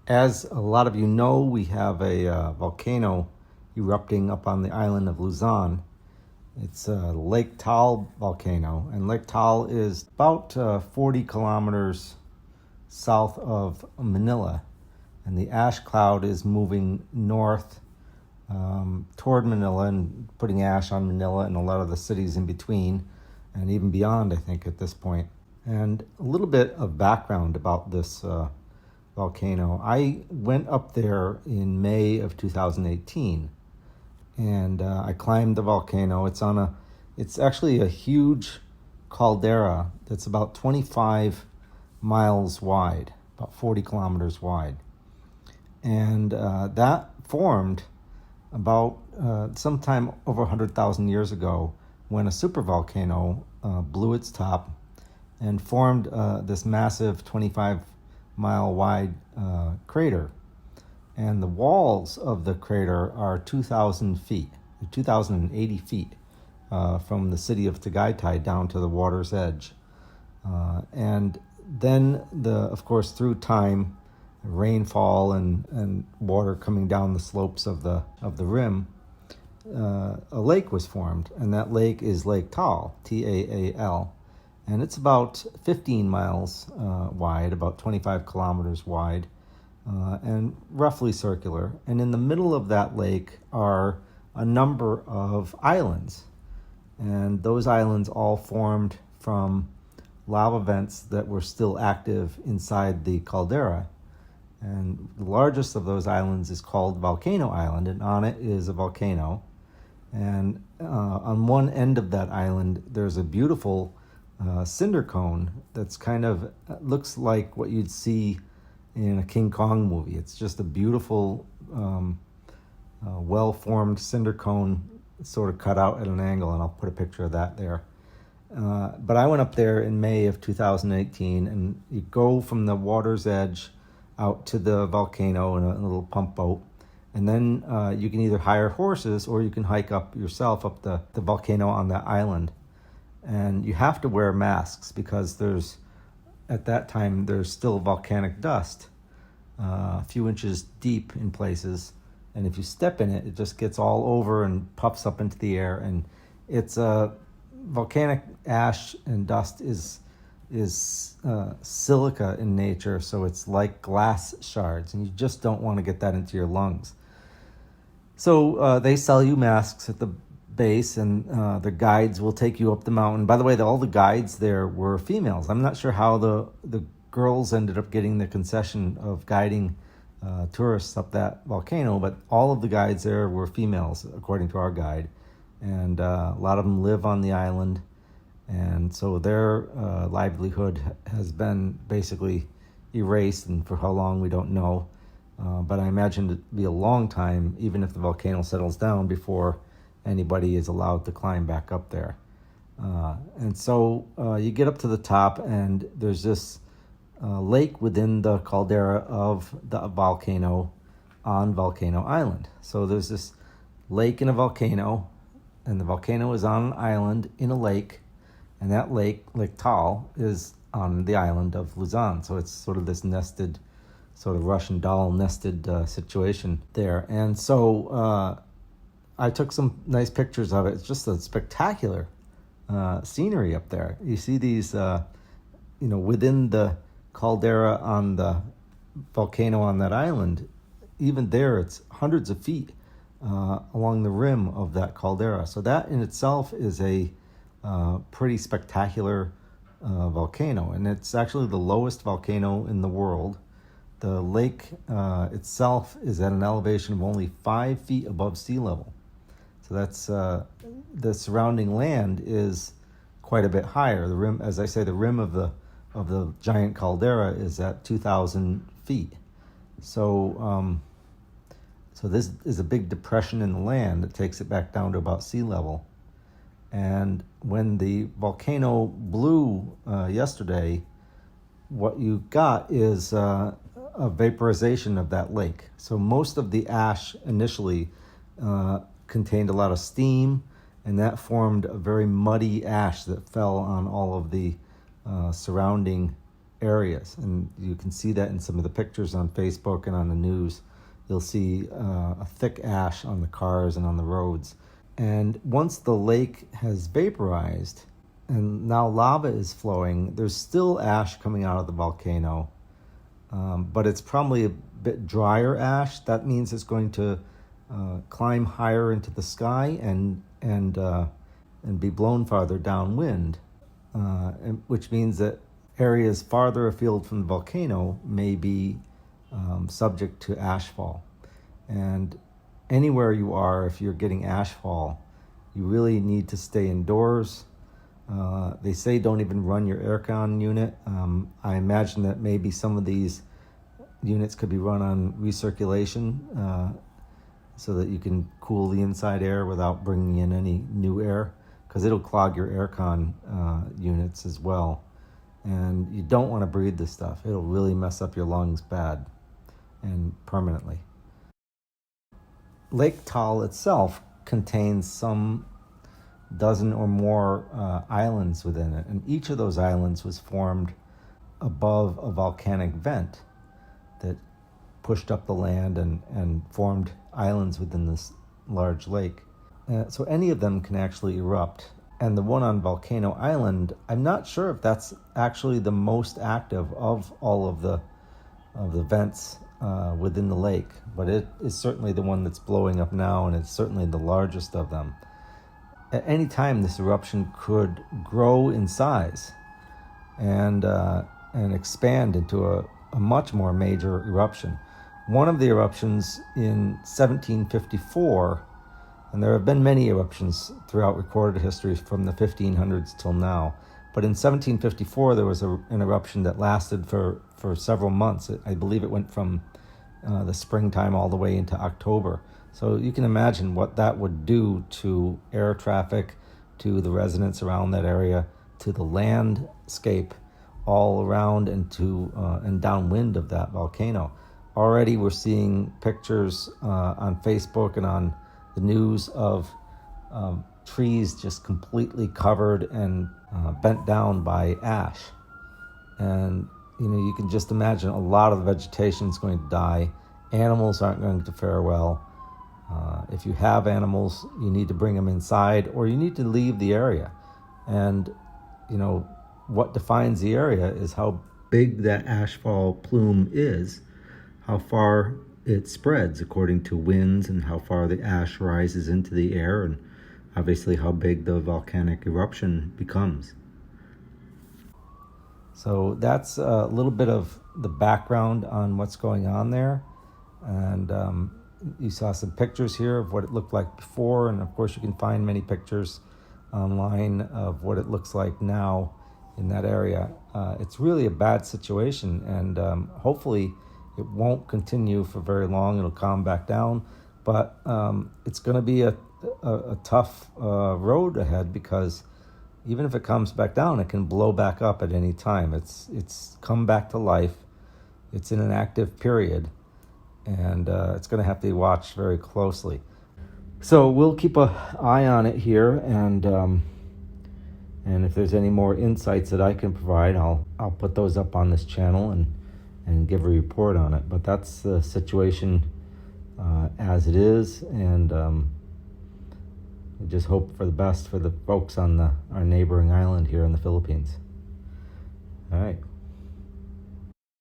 As a lot of you know, we have a volcano erupting up on the island of Luzon. It's Lake Taal Volcano, and Lake Taal is about 40 kilometers south of Manila, and the ash cloud is moving north toward Manila and putting ash on Manila and a lot of the cities in between, and even beyond, I think, at this point. And a little bit of background about this volcano. I went up there in May of 2018, and I climbed the volcano. It's actually a huge caldera that's about 25 miles wide, about 40 kilometers wide. And that formed about sometime over 100,000 years ago when a supervolcano blew its top and formed this massive 25-mile wide crater. And the walls of the crater are 2,080 feet from the city of Tagaytay down to the water's edge. And then, of course, through time, rainfall and water coming down the slopes of the rim, a lake was formed, and that lake is Lake Taal, Taal, and it's about 15 miles wide, about 25 kilometers wide, and roughly circular. And in the middle of that lake are a number of islands, and those islands all formed from lava vents that were still active inside the caldera. And the largest of those islands is called Volcano Island, and on it is a volcano. And on one end of that island, there's a beautiful cinder cone that's kind of looks like what you'd see in a King Kong movie. It's just a beautiful, well-formed cinder cone, sort of cut out at an angle, and I'll put a picture of that there. But I went up there in May of 2018, and you go from the water's edge out to the volcano in a little pump boat, and then you can either hire horses or you can hike up yourself up the volcano on that island. And you have to wear masks because at that time there's still volcanic dust a few inches deep in places, and if you step in it, it just gets all over and puffs up into the air. And it's volcanic ash and dust is silica in nature, so it's like glass shards, and you just don't want to get that into your lungs. So they sell you masks at the base, and the guides will take you up the mountain. By the way, all the guides there were females. I'm not sure how the girls ended up getting the concession of guiding tourists up that volcano, but all of the guides there were females, according to our guide. And a lot of them live on the island, and so their livelihood has been basically erased, and for how long we don't know. But I imagine it to be a long time, even if the volcano settles down, before anybody is allowed to climb back up there. And so you get up to the top, and there's this lake within the caldera of the volcano on Volcano Island. So there's this lake in a volcano, and the volcano is on an island in a lake, and that lake, Lake Taal, is on the island of Luzon. So it's sort of this nested, sort of Russian doll nested situation there. And so I took some nice pictures of it. It's just a spectacular scenery up there. You see these, within the caldera on the volcano on that island. Even there, it's hundreds of feet along the rim of that caldera. So that in itself is a pretty spectacular volcano, and it's actually the lowest volcano in the world. The lake itself is at an elevation of only 5 feet above sea level. So that's the surrounding land is quite a bit higher. The rim, as I say, the rim of the giant caldera is at 2,000 feet. So so this is a big depression in the land that takes it back down to about sea level. And when the volcano blew yesterday, what you got is a vaporization of that lake. So most of the ash initially contained a lot of steam, and that formed a very muddy ash that fell on all of the surrounding areas. And you can see that in some of the pictures on Facebook and on the news. You'll see a thick ash on the cars and on the roads. And once the lake has vaporized and now lava is flowing, there's still ash coming out of the volcano, but it's probably a bit drier ash. That means it's going to climb higher into the sky and be blown farther downwind, which means that areas farther afield from the volcano may be subject to ashfall. And anywhere you are, if you're getting ashfall, you really need to stay indoors. They say don't even run your aircon unit. I imagine that maybe some of these units could be run on recirculation so that you can cool the inside air without bringing in any new air, because it'll clog your aircon units as well. And you don't want to breathe this stuff. It'll really mess up your lungs bad and permanently. Lake Taal itself contains some dozen or more islands within it, and each of those islands was formed above a volcanic vent that pushed up the land and formed islands within this large lake. So any of them can actually erupt. And the one on Volcano Island, I'm not sure if that's actually the most active of all of the vents within the lake, but it is certainly the one that's blowing up now, and it's certainly the largest of them. At any time, this eruption could grow in size and expand into a much more major eruption. One of the eruptions in 1754, and there have been many eruptions throughout recorded history from the 1500s till now, but in 1754 there was an eruption that lasted for several months. I believe it went from the springtime all the way into October. So you can imagine what that would do to air traffic, to the residents around that area, to the landscape all around and downwind of that volcano. Already we're seeing pictures on Facebook and on the news of trees just completely covered and bent down by ash. And you can just imagine a lot of the vegetation is going to die. Animals aren't going to fare well. If you have animals, you need to bring them inside, or you need to leave the area. And what defines the area is how big that ashfall plume is, how far it spreads according to winds, and how far the ash rises into the air, and obviously how big the volcanic eruption becomes. So that's a little bit of the background on what's going on there. And you saw some pictures here of what it looked like before, and of course you can find many pictures online of what it looks like now in that area. It's really a bad situation, and hopefully it won't continue for very long. It'll calm back down, but it's going to be a tough road ahead, because even if it comes back down, it can blow back up at any time. It's come back to life. It's in an active period, and it's going to have to be watched very closely. So we'll keep an eye on it here, and if there's any more insights that I can provide, I'll put those up on this channel and give a report on it. But that's the situation as it is, and I just hope for the best for the folks on our neighboring island here in the Philippines. All right.